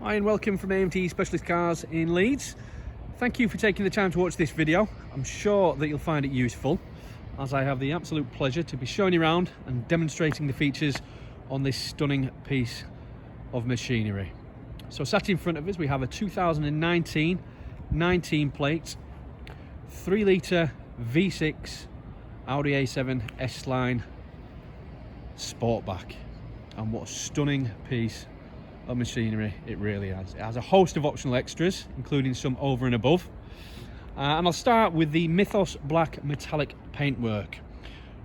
Hi and welcome from AMT Specialist Cars in Leeds. Thank you for taking the time to watch this video. I'm sure that you'll find it useful, as I have the absolute pleasure to be showing you around and demonstrating the features on this stunning piece of machinery. So sat in front of us we have a 2019 19 plate 3 litre V6 Audi A7 S Line Sportback, and what a stunning piece of machinery it really has. It has a host of optional extras, including some over and above. And I'll start with the Mythos Black metallic paintwork.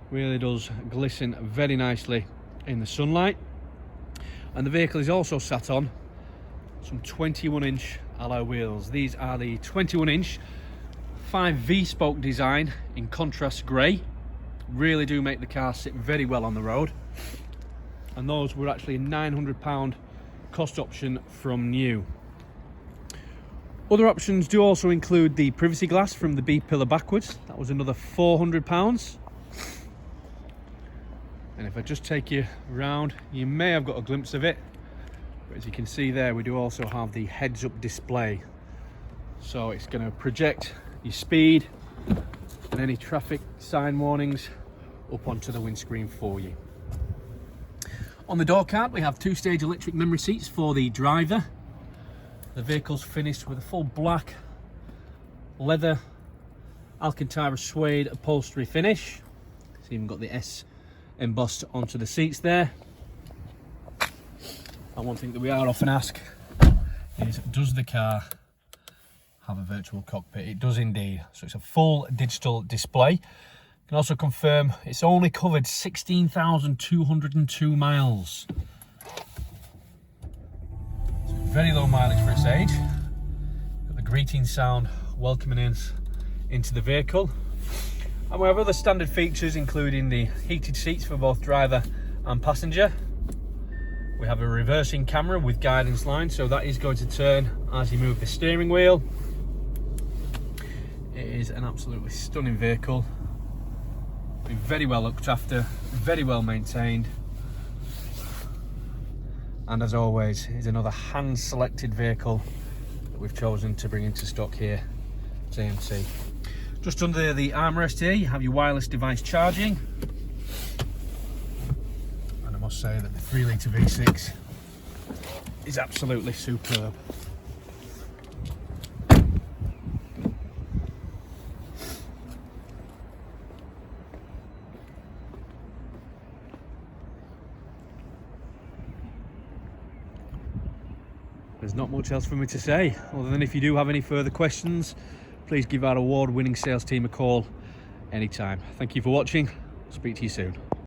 Really does glisten very nicely in the sunlight. And the vehicle is also sat on some 21-inch alloy wheels. These are the 21-inch 5V spoke design in contrast grey. Really do make the car sit very well on the road. And those were actually a £900 cost option from new. Other options do also include the privacy glass from the B pillar backwards. That was another £400. And if I just take you around, you may have got a glimpse of it, but as you can see there, we do also have the heads-up display, so it's going to project your speed and any traffic sign warnings up onto the windscreen for you. On the door card we have 2-stage electric memory seats for the driver. The vehicle's finished with a full black leather Alcantara suede upholstery finish. It's even got the S embossed onto the seats there. And one thing that we are often asked is, does the car have a virtual cockpit? It does indeed. So it's a full digital display. Can also confirm it's only covered 16,202 miles. So very low mileage for its age. Got the greeting sound welcoming us into the vehicle. And we have other standard features, including the heated seats for both driver and passenger. We have a reversing camera with guidance line, so that is going to turn as you move the steering wheel. It is an absolutely stunning vehicle. Been very well looked after, very well maintained, and as always is another hand selected vehicle that we've chosen to bring into stock here at AMT. Just under the armrest here you have your wireless device charging, and I must say that the 3 litre V6 is absolutely superb. There's not much else for me to say, other than if you do have any further questions, please give our award-winning sales team a call anytime. Thank you for watching. Speak to you soon.